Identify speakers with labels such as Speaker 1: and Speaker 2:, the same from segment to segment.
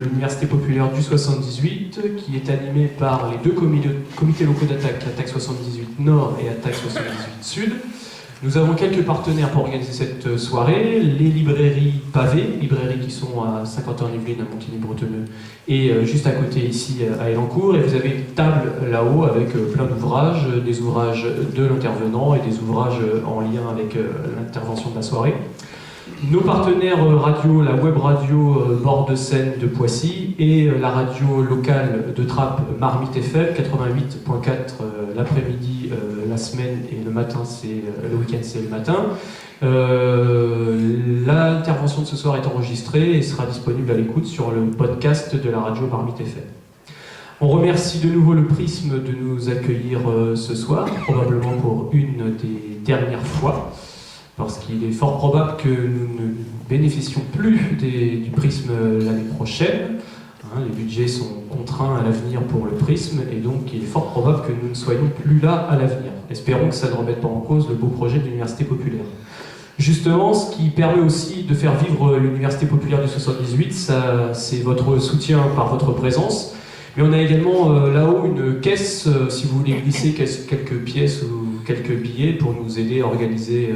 Speaker 1: l'Université populaire du 78, qui est animée par les deux comités locaux d'attaque, Attaque 78 Nord et Attaque 78 Sud. Nous avons quelques partenaires pour organiser cette soirée, les librairies pavées, librairies qui sont à Saint-Quentin-en-Yvelines, à Montigny-Bretonneux, et juste à côté ici à Elancourt. Et vous avez une table là-haut avec plein d'ouvrages, des ouvrages de l'intervenant et des ouvrages en lien avec l'intervention de la soirée. Nos partenaires radio, la web radio Bord de Seine de Poissy et la radio locale de Trappes Marmite FM 88.4 l'après-midi, la semaine, et le matin, c'est le week-end, c'est le matin. L'intervention de ce soir est enregistrée et sera disponible à l'écoute sur le podcast de la radio Marmite FM. On remercie de nouveau le Prisme de nous accueillir ce soir, probablement pour une des dernières fois, parce qu'il est fort probable que nous ne bénéficions plus du Prisme l'année prochaine. Les budgets sont contraints à l'avenir pour le Prisme, et donc il est fort probable que nous ne soyons plus là à l'avenir. Espérons que ça ne remette pas en cause le beau projet de l'Université populaire. Justement, ce qui permet aussi de faire vivre l'Université populaire du 78, c'est votre soutien par votre présence. Mais on a également là-haut une caisse, si vous voulez glisser quelques pièces ou quelques billets pour nous aider à organiser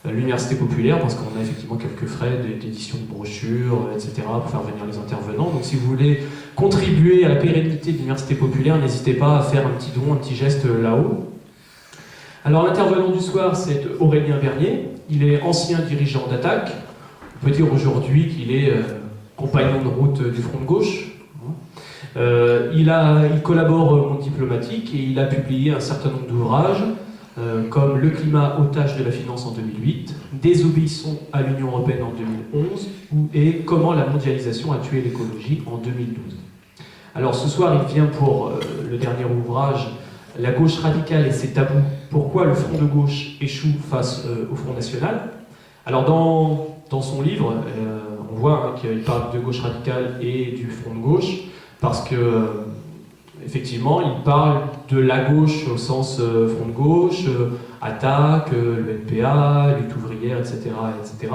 Speaker 1: l'Université populaire, parce qu'on a effectivement quelques frais d'édition de brochures, etc., pour faire venir les intervenants. Donc si vous voulez contribuer à la pérennité de l'Université populaire, n'hésitez pas à faire un petit don, un petit geste là-haut. Alors l'intervenant du soir, c'est Aurélien Bernier. Il est ancien dirigeant d'Attaque. On peut dire aujourd'hui qu'il est compagnon de route du Front de Gauche. Il collabore au Monde diplomatique et il a publié un certain nombre d'ouvrages, comme Le climat otage de la finance en 2008, Désobéissons à l'Union européenne en 2011, et Comment la mondialisation a tué l'écologie en 2012. Alors ce soir, il vient pour le dernier ouvrage, La gauche radicale et ses tabous, pourquoi le Front de gauche échoue face au Front national. Alors dans son livre, on voit qu'il parle de gauche radicale et du Front de gauche, parce que effectivement, il parle de la gauche au sens Front de gauche, Attaque, le NPA, lutte ouvrière, etc., etc.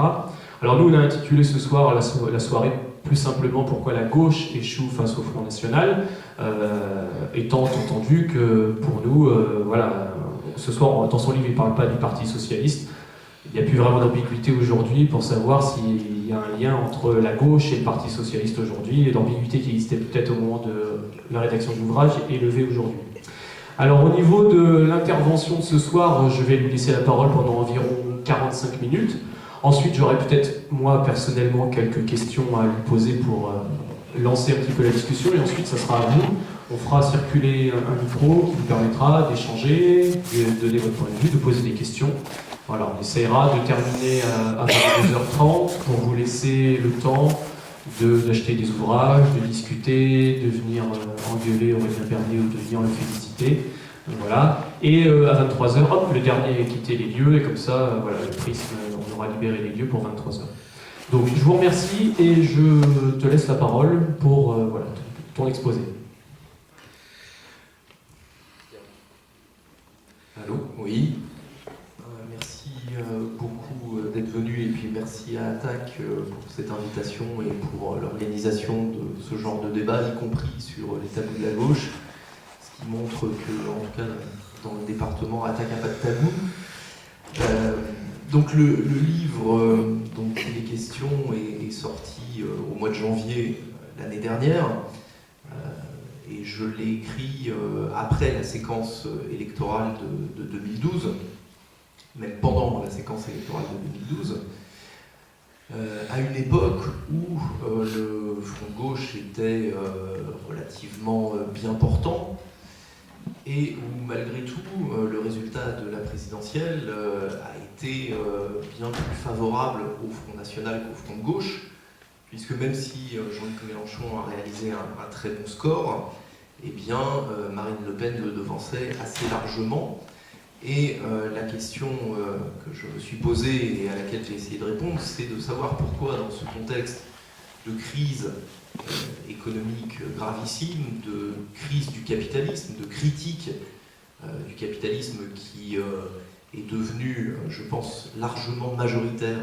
Speaker 1: Alors nous, on a intitulé ce soir la soirée plus simplement Pourquoi la gauche échoue face au Front national, étant entendu que pour nous, voilà, ce soir, dans son livre, il ne parle pas du Parti socialiste. Il n'y a plus vraiment d'ambiguïté aujourd'hui pour savoir s'il y a un lien entre la gauche et le Parti socialiste aujourd'hui, et l'ambiguïté qui existait peut-être au moment de la rédaction de l'ouvrage est levée aujourd'hui. Alors au niveau de l'intervention de ce soir, je vais lui laisser la parole pendant environ 45 minutes. Ensuite, j'aurai peut-être moi personnellement quelques questions à lui poser pour lancer un petit peu la discussion, et ensuite ça sera à vous. On fera circuler un micro qui vous permettra d'échanger, de donner votre point de vue, de poser des questions. Voilà, on essaiera de terminer à 22h30 pour vous laisser le temps d'acheter des ouvrages, de discuter, de venir engueuler Aurélien Bernier ou de venir le féliciter. Voilà. Et à 23h, hop, le dernier a quitté les lieux, et comme ça, voilà, le Prisme, on aura libéré les lieux pour 23h. Donc je vous remercie et je te laisse la parole pour voilà, ton exposé.
Speaker 2: Allô ? Oui. Merci beaucoup d'être venu, et puis merci à Attaque pour cette invitation et pour l'organisation de ce genre de débat, y compris sur les tabous de la gauche, ce qui montre que, en tout cas, dans le département, Attaque n'a pas de tabou. Donc le livre dont il est question est sorti au mois de janvier l'année dernière, et je l'ai écrit après la séquence électorale de 2012, même pendant la séquence électorale de 2012, à une époque où le Front de gauche était relativement bien portant, et où malgré tout le résultat de la présidentielle a été bien plus favorable au Front national qu'au Front de gauche, puisque même si Jean-Luc Mélenchon a réalisé un très bon score, eh bien Marine Le Pen le devançait assez largement. Et la question que je me suis posée et à laquelle j'ai essayé de répondre, c'est de savoir pourquoi, dans ce contexte de crise économique gravissime, de crise du capitalisme, de critique du capitalisme qui est devenu, je pense, largement majoritaire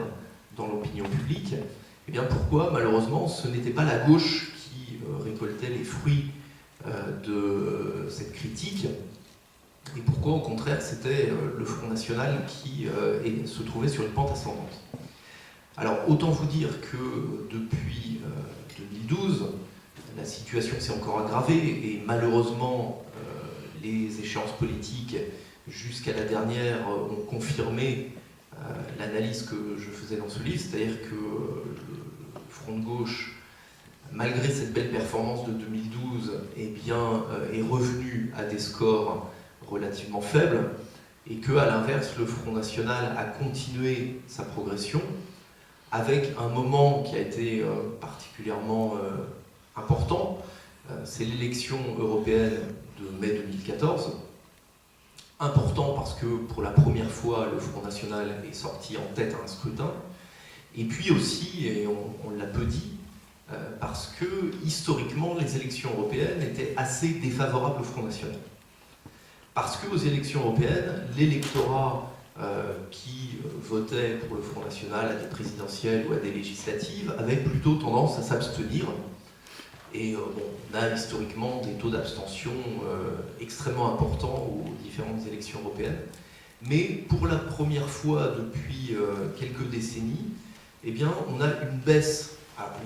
Speaker 2: dans l'opinion publique, eh bien pourquoi, malheureusement, ce n'était pas la gauche qui fruits de cette critique, et pourquoi au contraire c'était le Front National qui se trouvait sur une pente ascendante. Alors autant vous dire que depuis 2012, la situation s'est encore aggravée et malheureusement les échéances politiques jusqu'à la dernière ont confirmé l'analyse que je faisais dans ce livre, c'est-à-dire que le Front de gauche, malgré cette belle performance de 2012, est revenu à des scores relativement faibles, et qu'à l'inverse, le Front National a continué sa progression, avec un moment qui a été particulièrement important, c'est l'élection européenne de mai 2014. Important parce que pour la première fois, le Front National est sorti en tête à un scrutin, et puis aussi, et on l'a peu dit, parce que historiquement, les élections européennes étaient assez défavorables au Front National. Parce qu'aux élections européennes, l'électorat qui votait pour le Front National à des présidentielles ou à des législatives avait plutôt tendance à s'abstenir. Et on a historiquement des taux d'abstention extrêmement importants aux différentes élections européennes. Mais pour la première fois depuis quelques décennies, eh bien, on a une baisse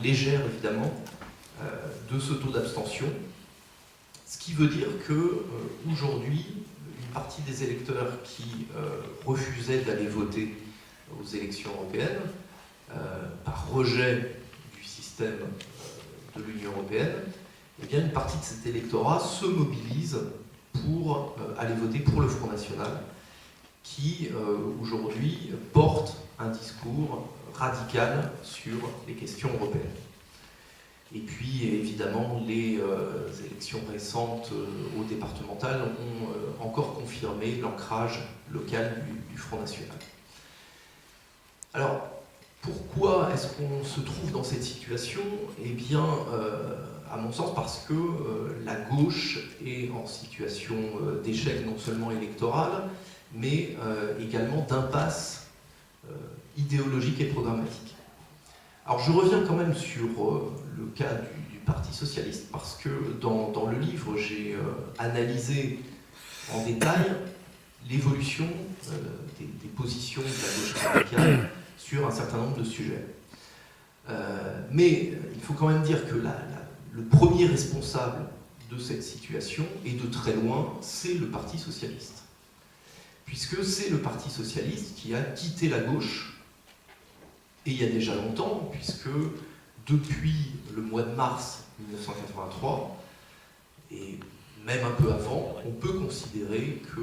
Speaker 2: légère évidemment de ce taux d'abstention. Ce qui veut dire qu'aujourd'hui, une partie des électeurs qui refusaient d'aller voter aux élections européennes, par rejet du système de l'Union européenne, eh bien une partie de cet électorat se mobilise pour aller voter pour le Front National, qui aujourd'hui porte un discours radical sur les questions européennes. Et puis, évidemment, les élections récentes aux départementales ont encore confirmé l'ancrage local du Front National. Alors, pourquoi est-ce qu'on se trouve dans cette situation? Eh bien, à mon sens, parce que la gauche est en situation d'échec non seulement électoral, mais également d'impasse idéologique et programmatique. Alors je reviens quand même sur le cas du Parti Socialiste, parce que dans le livre, j'ai analysé en détail l'évolution des positions de la gauche radicale sur un certain nombre de sujets. Mais il faut quand même dire que le premier responsable de cette situation, et de très loin, c'est le Parti Socialiste. Puisque c'est le Parti Socialiste qui a quitté la gauche, et il y a déjà longtemps, puisque depuis le mois de mars 1983, et même un peu avant, on peut considérer que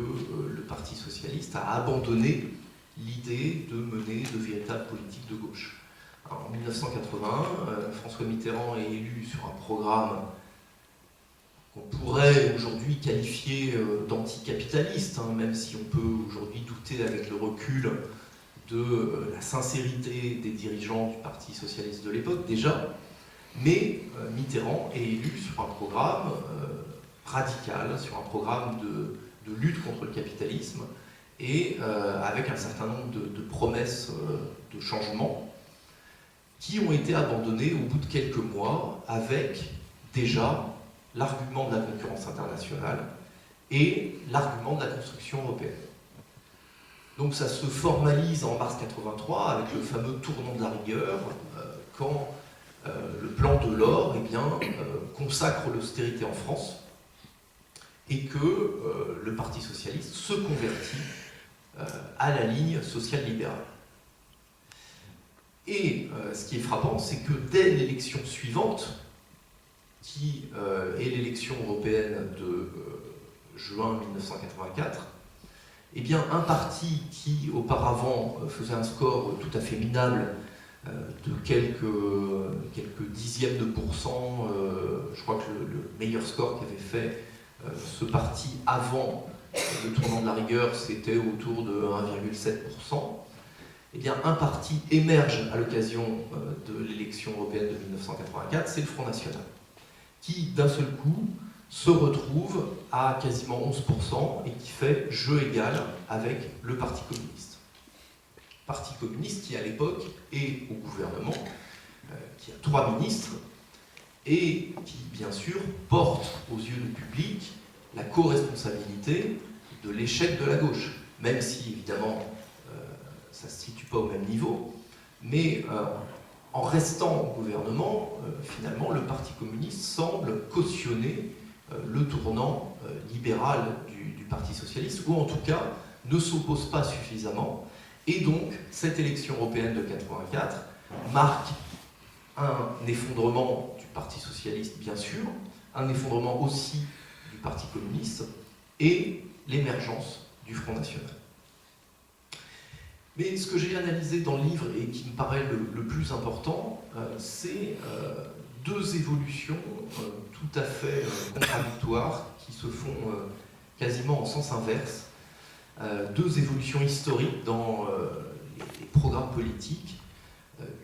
Speaker 2: le Parti Socialiste a abandonné l'idée de mener de véritables politiques de gauche. Alors, en 1981, François Mitterrand est élu sur un programme qu'on pourrait aujourd'hui qualifier d'anticapitaliste, même si on peut aujourd'hui douter avec le recul de la sincérité des dirigeants du Parti Socialiste de l'époque déjà, mais Mitterrand est élu sur un programme radical, sur un programme de lutte contre le capitalisme, et avec un certain nombre de promesses de changement qui ont été abandonnées au bout de quelques mois, avec déjà l'argument de la concurrence internationale et l'argument de la construction européenne. Donc ça se formalise en mars 83 avec le fameux tournant de la rigueur, quand le plan Delors consacre l'austérité en France, et que le Parti Socialiste se convertit à la ligne sociale-libérale. Et ce qui est frappant, c'est que dès l'élection suivante, qui est l'élection européenne de juin 1984, eh bien, un parti qui auparavant faisait un score tout à fait minable de quelques dixièmes de pourcent, je crois que le meilleur score qu'avait fait ce parti avant le tournant de la rigueur, c'était autour de 1,7%. Eh bien, un parti émerge à l'occasion de l'élection européenne de 1984, c'est le Front National, qui d'un seul coup se retrouve à quasiment 11% et qui fait jeu égal avec le Parti communiste. Parti communiste qui à l'époque est au gouvernement, qui a 3 ministres, et qui, bien sûr, porte aux yeux du public la co-responsabilité de l'échec de la gauche, même si, évidemment, ça ne se situe pas au même niveau, mais en restant au gouvernement, finalement, le Parti communiste semble cautionner le tournant libéral du Parti socialiste, ou en tout cas ne s'oppose pas suffisamment. Et donc, cette élection européenne de 1984 marque un effondrement du Parti socialiste, bien sûr, un effondrement aussi du Parti communiste, et l'émergence du Front national. Mais ce que j'ai analysé dans le livre et qui me paraît le plus important, c'est deux évolutions tout à fait contradictoires qui se font quasiment en sens inverse. Deux évolutions historiques dans les programmes politiques.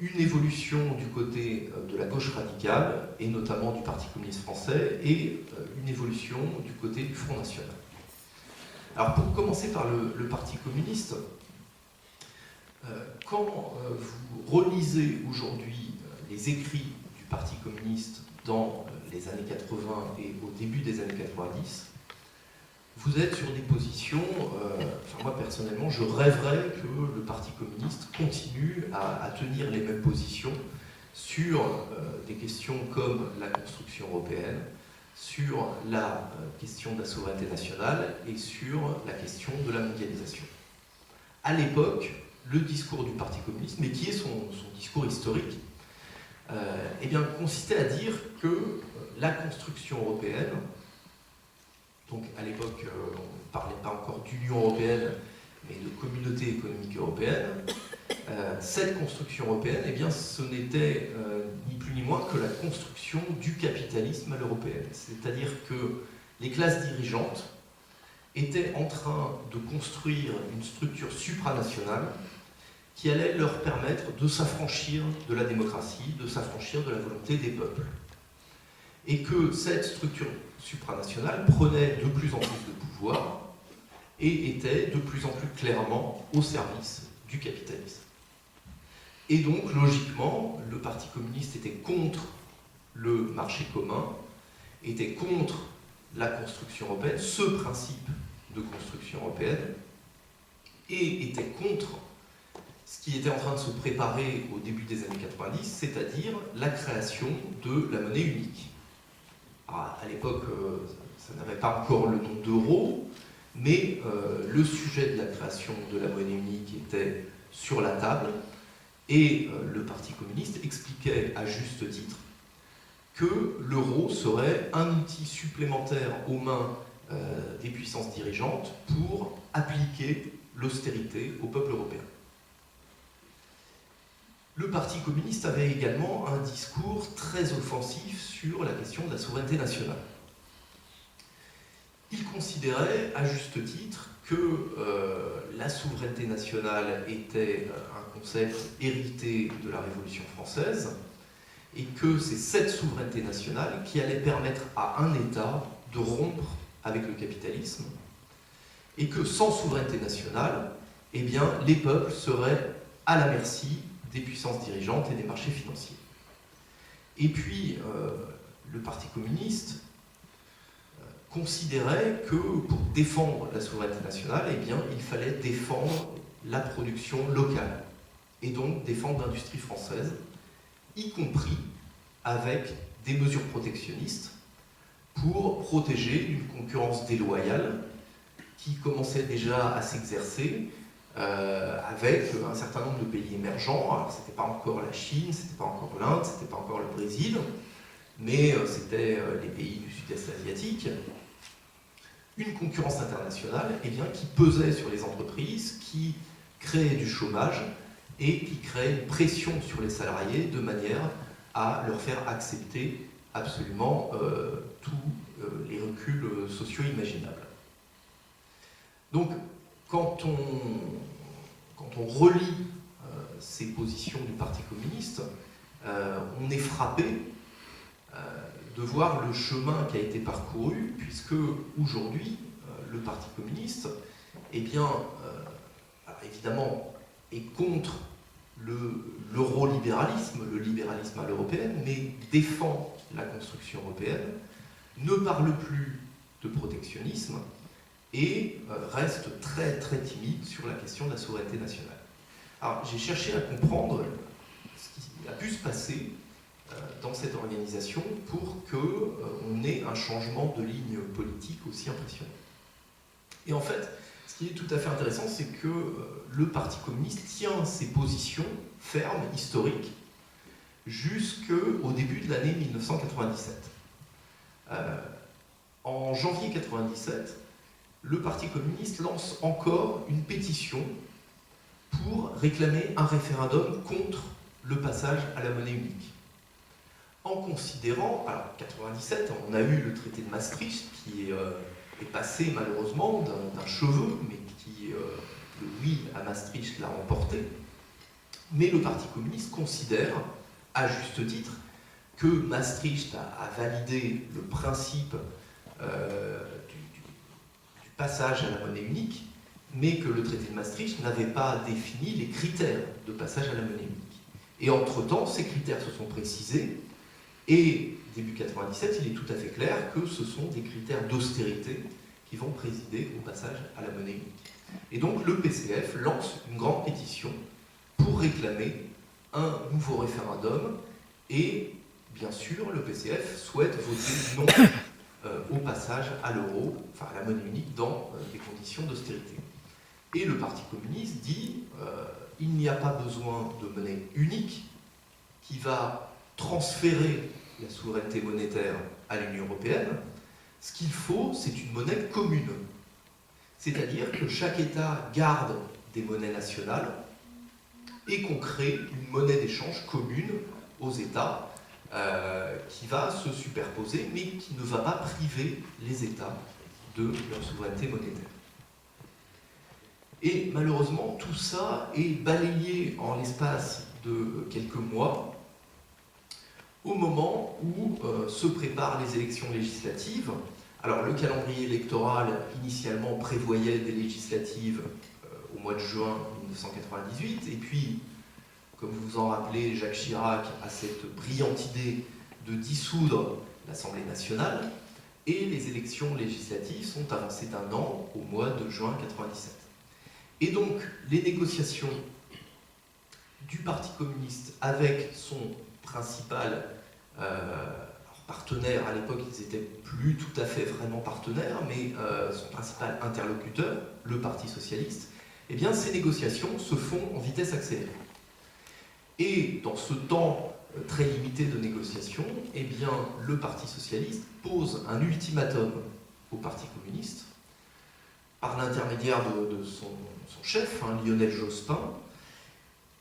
Speaker 2: Une évolution du côté de la gauche radicale, et notamment du Parti communiste français, et une évolution du côté du Front national. Alors pour commencer par le Parti communiste, quand vous relisez aujourd'hui les écrits du Parti communiste dans les années 80 et au début des années 90, vous êtes sur des positions, moi personnellement, je rêverais que le Parti communiste continue à tenir les mêmes positions sur des questions comme la construction européenne, sur la question de la souveraineté nationale et sur la question de la mondialisation. À l'époque, le discours du Parti communiste, mais qui est son discours historique, eh bien, consistait à dire que la construction européenne, donc à l'époque on ne parlait pas encore d'Union européenne, mais de Communauté économique européenne, cette construction européenne, eh bien, ce n'était ni plus ni moins que la construction du capitalisme à l'européenne. C'est-à-dire que les classes dirigeantes étaient en train de construire une structure supranationale qui allait leur permettre de s'affranchir de la démocratie, de s'affranchir de la volonté des peuples. Et que cette structure supranationale prenait de plus en plus de pouvoir et était de plus en plus clairement au service du capitalisme. Et donc, logiquement, le Parti communiste était contre le marché commun, était contre la construction européenne, ce principe de construction européenne, et était contre ce qui était en train de se préparer au début des années 90, c'est-à-dire la création de la monnaie unique. Alors, à l'époque, ça n'avait pas encore le nom d'euro, mais le sujet de la création de la monnaie unique était sur la table, et le Parti communiste expliquait à juste titre que l'euro serait un outil supplémentaire aux mains des puissances dirigeantes pour appliquer l'austérité au peuple européen. Le Parti communiste avait également un discours très offensif sur la question de la souveraineté nationale. Il considérait, à juste titre, que la souveraineté nationale était un concept hérité de la Révolution française et que c'est cette souveraineté nationale qui allait permettre à un État de rompre avec le capitalisme et que sans souveraineté nationale, eh bien, les peuples seraient à la merci des puissances dirigeantes et des marchés financiers. Et puis, le Parti communiste considérait que pour défendre la souveraineté nationale, eh bien, il fallait défendre la production locale, et donc défendre l'industrie française, y compris avec des mesures protectionnistes pour protéger d'une concurrence déloyale qui commençait déjà à s'exercer avec un certain nombre de pays émergents. Alors, ce n'était pas encore la Chine, ce n'était pas encore l'Inde, ce n'était pas encore le Brésil, mais c'était les pays du sud-est asiatique. Une concurrence internationale, eh bien, qui pesait sur les entreprises, qui créait du chômage et qui créait une pression sur les salariés de manière à leur faire accepter absolument tous les reculs sociaux imaginables. Donc, quand on relit ces positions du Parti communiste, on est frappé de voir le chemin qui a été parcouru, puisque aujourd'hui, le Parti communiste, eh bien, évidemment, est contre l'eurolibéralisme, le libéralisme à l'européenne, mais défend la construction européenne, ne parle plus de protectionnisme et reste très très timide sur la question de la souveraineté nationale. Alors j'ai cherché à comprendre ce qui a pu se passer dans cette organisation pour qu'on ait un changement de ligne politique aussi impressionnant. Et en fait, ce qui est tout à fait intéressant, c'est que le Parti communiste tient ses positions fermes, historiques, jusqu'au début de l'année 1997. En janvier 1997, le Parti communiste lance encore une pétition pour réclamer un référendum contre le passage à la monnaie unique. En considérant, alors 1997, on a eu le traité de Maastricht qui est passé malheureusement d'un cheveu, mais qui, le oui à Maastricht l'a remporté. Mais le Parti communiste considère, à juste titre, que Maastricht a validé le principe du passage à la monnaie unique, mais que le traité de Maastricht n'avait pas défini les critères de passage à la monnaie unique. Et entre-temps, ces critères se sont précisés, et début 1997, il est tout à fait clair que ce sont des critères d'austérité qui vont présider au passage à la monnaie unique. Et donc le PCF lance une grande pétition pour réclamer un nouveau référendum, et bien sûr, le PCF souhaite voter non au passage à l'euro, enfin à la monnaie unique, dans des conditions d'austérité. Et le Parti communiste dit il n'y a pas besoin de monnaie unique qui va transférer la souveraineté monétaire à l'Union européenne. Ce qu'il faut, c'est une monnaie commune. C'est-à-dire que chaque État garde des monnaies nationales et qu'on crée une monnaie d'échange commune aux États qui va se superposer, mais qui ne va pas priver les États de leur souveraineté monétaire. Et malheureusement, tout ça est balayé en l'espace de quelques mois, au moment où se préparent les élections législatives. Alors le calendrier électoral initialement prévoyait des législatives au mois de juin 1998, et puis, comme vous vous en rappelez, Jacques Chirac a cette brillante idée de dissoudre l'Assemblée nationale, et les élections législatives sont avancées d'1 an au mois de juin 1997. Et donc, les négociations du Parti communiste avec son principal partenaire, à l'époque ils n'étaient plus tout à fait vraiment partenaires, mais son principal interlocuteur, le Parti socialiste, eh bien ces négociations se font en vitesse accélérée. Et dans ce temps très limité de négociation, eh bien le Parti socialiste pose un ultimatum au Parti communiste, par l'intermédiaire de son chef, Lionel Jospin,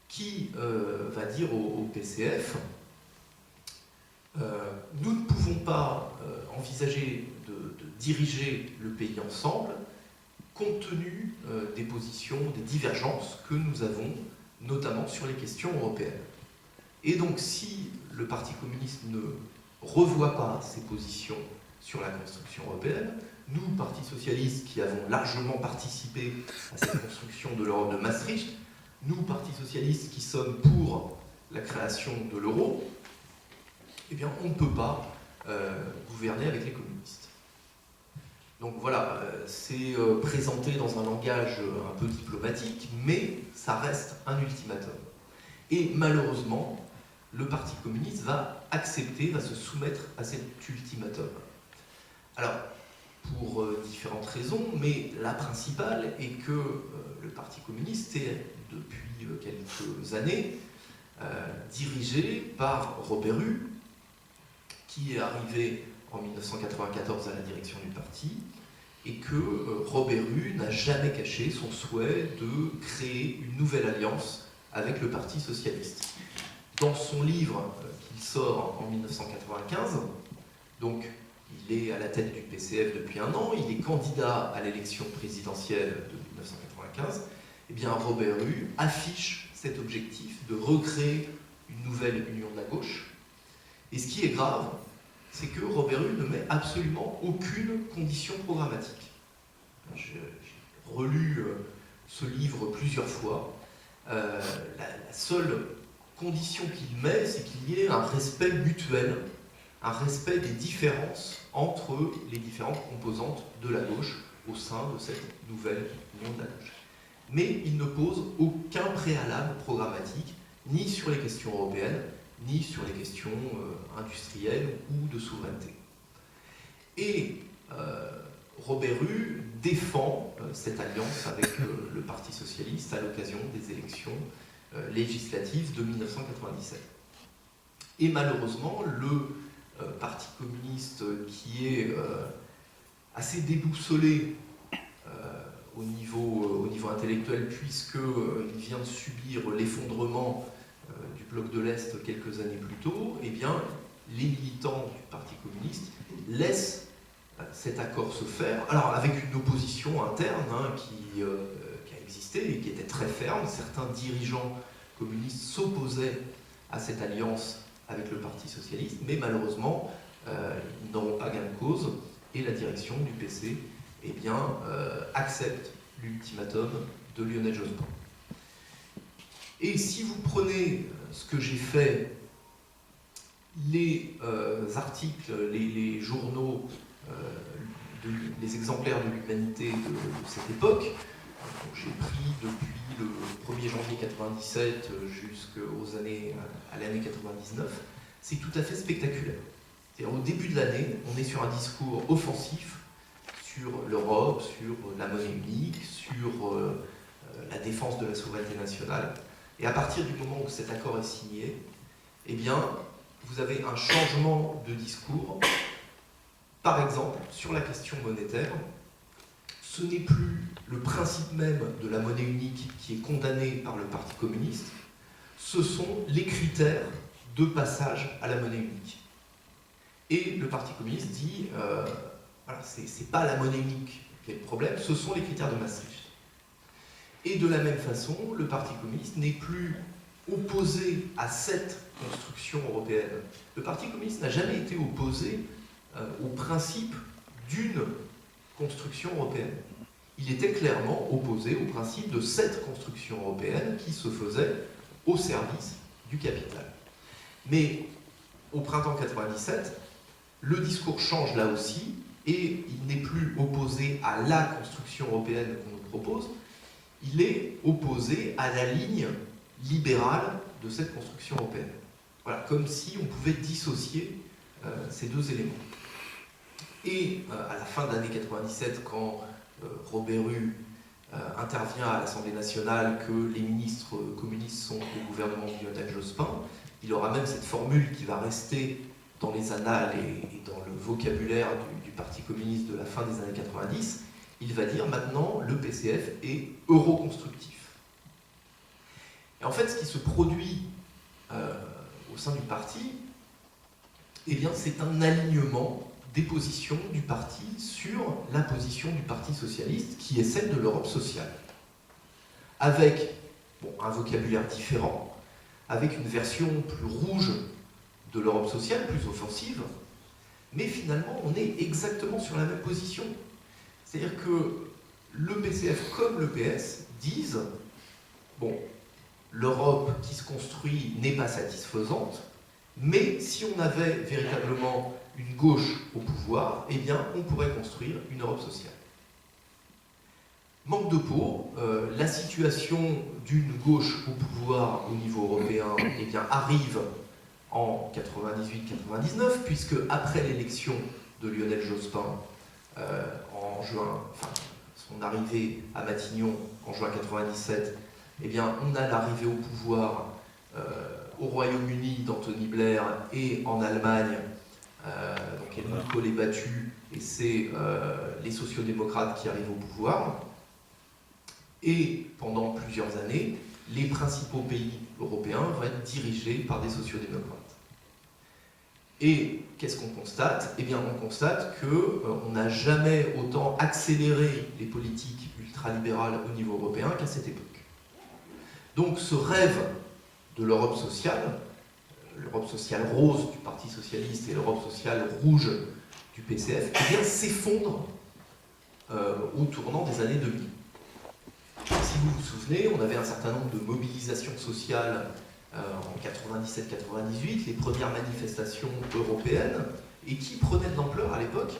Speaker 2: qui va dire au PCF nous ne pouvons pas envisager de diriger le pays ensemble compte tenu des positions, des divergences que nous avons, notamment sur les questions européennes. Et donc si le Parti communiste ne revoit pas ses positions sur la construction européenne, nous, Parti socialiste, qui avons largement participé à cette construction de l'Europe de Maastricht, nous, Parti socialiste, qui sommes pour la création de l'euro, eh bien, on ne peut pas gouverner avec les communistes. Donc voilà, c'est présenté dans un langage un peu diplomatique, mais ça reste un ultimatum. Et malheureusement, le Parti communiste va accepter, va se soumettre à cet ultimatum. Alors, pour différentes raisons, mais la principale est que le Parti communiste est, depuis quelques années, dirigé par Robert Hue, qui est arrivé en 1994 à la direction du parti, et que Robert Hue n'a jamais caché son souhait de créer une nouvelle alliance avec le Parti socialiste. Dans son livre qu'il sort en 1995, donc il est à la tête du PCF depuis 1 an, il est candidat à l'élection présidentielle de 1995, et bien Robert Hue affiche cet objectif de recréer une nouvelle union de la gauche. Et ce qui est grave, c'est que Robert Hue ne met absolument aucune condition programmatique. J'ai relu ce livre plusieurs fois. La seule condition qu'il met, c'est qu'il y ait un respect mutuel un respect des différences entre les différentes composantes de la gauche au sein de cette nouvelle union de la gauche. Mais il ne pose aucun préalable programmatique, ni sur les questions européennes, ni sur les questions industrielles ou de souveraineté. Et Robert Rue défend cette alliance avec le Parti socialiste à l'occasion des élections législatives de 1997. Et malheureusement, le Parti communiste, qui est assez déboussolé au niveau intellectuel, puisqu'il vient de subir l'effondrement du bloc de l'Est quelques années plus tôt, eh bien, les militants du Parti communiste laissent cet accord se faire, alors avec une opposition interne qui a existé et qui était très ferme. Certains dirigeants communistes s'opposaient à cette alliance avec le Parti socialiste, mais malheureusement, ils n'auront pas gain de cause, et la direction du PC accepte l'ultimatum de Lionel Jospin. Et si vous prenez ce que j'ai fait, les articles, les journaux, les exemplaires de l'Humanité de cette époque, j'ai pris depuis le 1er janvier 1997 à l'année 99, c'est tout à fait spectaculaire. C'est-à-dire, au début de l'année, on est sur un discours offensif sur l'Europe, sur la monnaie unique, sur la défense de la souveraineté nationale. Et à partir du moment où cet accord est signé, eh bien, vous avez un changement de discours. Par exemple, sur la question monétaire, ce n'est plus le principe même de la monnaie unique qui est condamné par le Parti communiste, ce sont les critères de passage à la monnaie unique. Et le Parti communiste dit, voilà, c'est pas la monnaie unique qui est le problème, ce sont les critères de Maastricht. Et de la même façon, le Parti communiste n'est plus opposé à cette construction européenne. Le Parti communiste n'a jamais été opposé au principe d'une construction européenne. Il était clairement opposé au principe de cette construction européenne qui se faisait au service du capital. Mais au printemps 97, le discours change là aussi, et il n'est plus opposé à la construction européenne qu'on nous propose, il est opposé à la ligne libérale de cette construction européenne. Voilà, comme si on pouvait dissocier ces deux éléments. Et à la fin de l'année 97, quand Robert Rue intervient à l'Assemblée nationale, que les ministres communistes sont au gouvernement de Lionel Jospin, il aura même cette formule qui va rester dans les annales et dans le vocabulaire du Parti communiste de la fin des années 90. Il va dire maintenant le PCF est euroconstructif. Et en fait, ce qui se produit au sein du parti, eh bien, c'est un alignement des positions du parti sur la position du Parti socialiste, qui est celle de l'Europe sociale. Avec un vocabulaire différent, avec une version plus rouge de l'Europe sociale, plus offensive, mais finalement, on est exactement sur la même position. C'est-à-dire que le PCF comme le PS disent bon, l'Europe qui se construit n'est pas satisfaisante, mais si on avait véritablement une gauche au pouvoir, eh bien, on pourrait construire une Europe sociale. Manque de peau, la situation d'une gauche au pouvoir au niveau européen eh bien, arrive en 98-99, puisque après l'élection de Lionel Jospin en juin, enfin, son arrivée à Matignon en juin 97, eh bien, on a l'arrivée au pouvoir au Royaume-Uni d'Anthony Blair et en Allemagne, donc Helmut Kohl est battu et c'est les sociodémocrates qui arrivent au pouvoir. Et pendant plusieurs années, les principaux pays européens vont être dirigés par des sociodémocrates. Et qu'est-ce qu'on constate? Eh bien, on constate qu'on n'a jamais autant accéléré les politiques ultralibérales au niveau européen qu'à cette époque. Donc ce rêve de l'Europe sociale rose du Parti socialiste et l'Europe sociale rouge du PCF, eh bien, s'effondre au tournant des années 2000. Si vous vous souvenez, on avait un certain nombre de mobilisations sociales en 97-98, les premières manifestations européennes, et qui prenaient de l'ampleur à l'époque.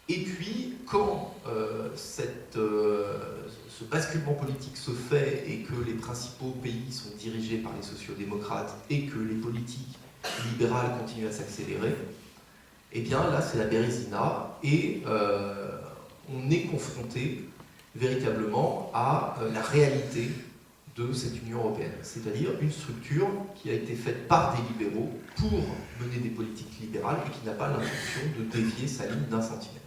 Speaker 2: Et puis, quand ce basculement politique se fait et que les principaux pays sont dirigés par les sociodémocrates et que les politiques libérales continuent à s'accélérer, eh bien là, c'est la bérésina et on est confronté véritablement à la réalité de cette Union européenne, c'est-à-dire une structure qui a été faite par des libéraux pour mener des politiques libérales et qui n'a pas l'intention de dévier sa ligne d'un centimètre.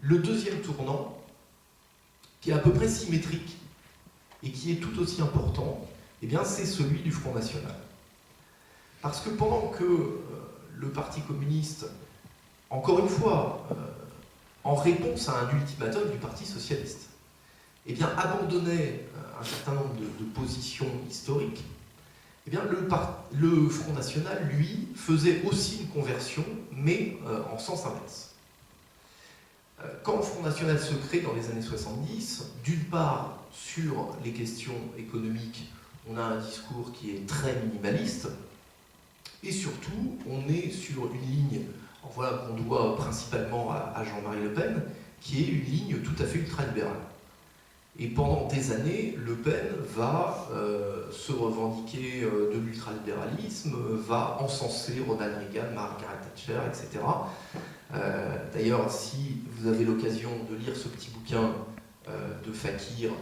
Speaker 2: Le deuxième tournant, qui est à peu près symétrique et qui est tout aussi important, eh bien, c'est celui du Front National. Parce que pendant que le Parti communiste, encore une fois, en réponse à un ultimatum du Parti socialiste, eh bien, abandonnait un certain nombre de positions historiques, eh bien, le Front National, lui, faisait aussi une conversion, mais en sens inverse. Quand le Front National se crée dans les années 70, d'une part, sur les questions économiques, on a un discours qui est très minimaliste, et surtout, on est sur une ligne, voilà, qu'on doit principalement à Jean-Marie Le Pen, qui est une ligne tout à fait ultralibérale. Et pendant des années, Le Pen va se revendiquer de l'ultralibéralisme, va encenser Ronald Reagan, Margaret Thatcher, etc. D'ailleurs, si vous avez l'occasion de lire ce petit bouquin de Fakir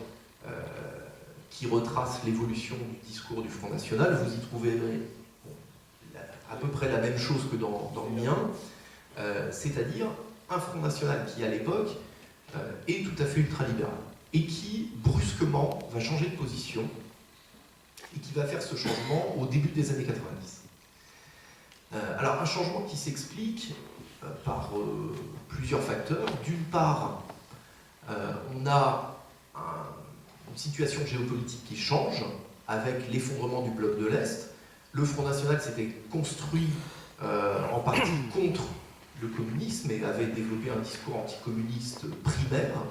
Speaker 2: qui retrace l'évolution du discours du Front National, vous y trouverez à peu près la même chose que dans le mien, c'est-à-dire un Front National qui, à l'époque, est tout à fait ultralibéral et qui, brusquement, va changer de position et qui va faire ce changement au début des années 90. Alors, un changement qui s'explique par plusieurs facteurs. D'une part, on a une situation géopolitique qui change avec l'effondrement du bloc de l'Est. Le Front National s'était construit en partie contre le communisme et avait développé un discours anticommuniste primaire.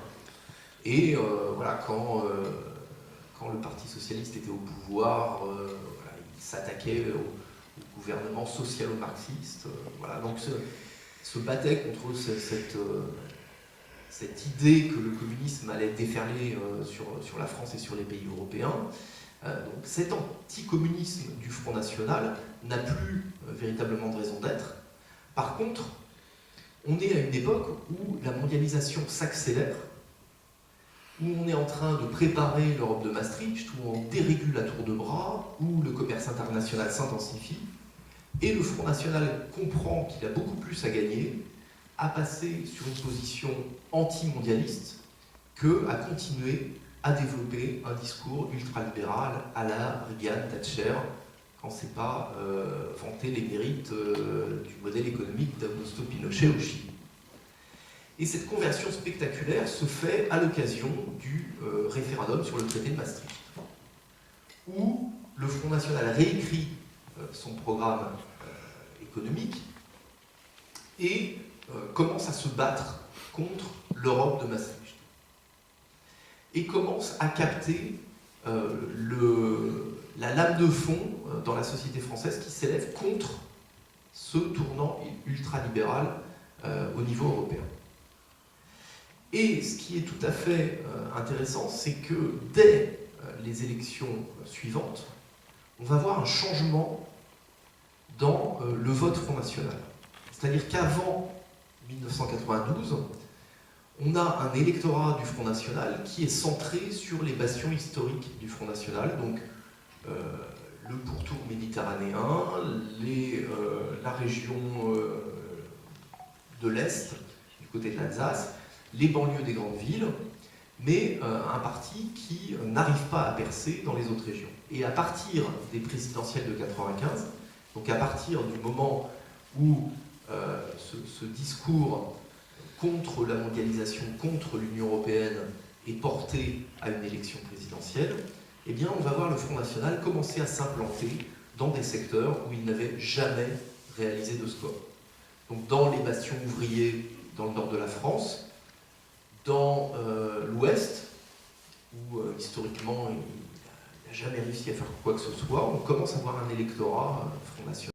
Speaker 2: Et voilà, quand le Parti socialiste était au pouvoir, voilà, il s'attaquait au gouvernement socialo-marxiste. Voilà, donc se battait contre cette idée que le communisme allait déferler sur la France et sur les pays européens. Donc cet anticommunisme du Front National n'a plus véritablement de raison d'être. Par contre, on est à une époque où la mondialisation s'accélère, où on est en train de préparer l'Europe de Maastricht, où on dérégule à tour de bras, où le commerce international s'intensifie, et le Front National comprend qu'il a beaucoup plus à gagner à passer sur une position anti-mondialiste qu'à continuer à développer un discours ultralibéral à la Reagan, Thatcher, quand c'est pas vanter les mérites du modèle économique d'Augusto Pinochet au Chili. Et cette conversion spectaculaire se fait à l'occasion du référendum sur le traité de Maastricht, où le Front National réécrit son programme économique et commence à se battre contre l'Europe de Maastricht. Et commence à capter la lame de fond dans la société française qui s'élève contre ce tournant ultralibéral au niveau européen. Et ce qui est tout à fait intéressant, c'est que dès les élections suivantes, on va voir un changement dans le vote Front National. C'est-à-dire qu'avant 1992, on a un électorat du Front National qui est centré sur les bastions historiques du Front National, donc le pourtour méditerranéen, la région de l'Est, du côté de l'Alsace, les banlieues des grandes villes, mais un parti qui n'arrive pas à percer dans les autres régions. Et à partir des présidentielles de 1995, donc à partir du moment où ce discours contre la mondialisation, contre l'Union européenne est porté à une élection présidentielle, eh bien on va voir le Front National commencer à s'implanter dans des secteurs où il n'avait jamais réalisé de score. Donc dans les bastions ouvriers dans le nord de la France, dans l'Ouest, où historiquement n'a jamais réussi à faire quoi que ce soit. On commence à avoir un électorat, Front National,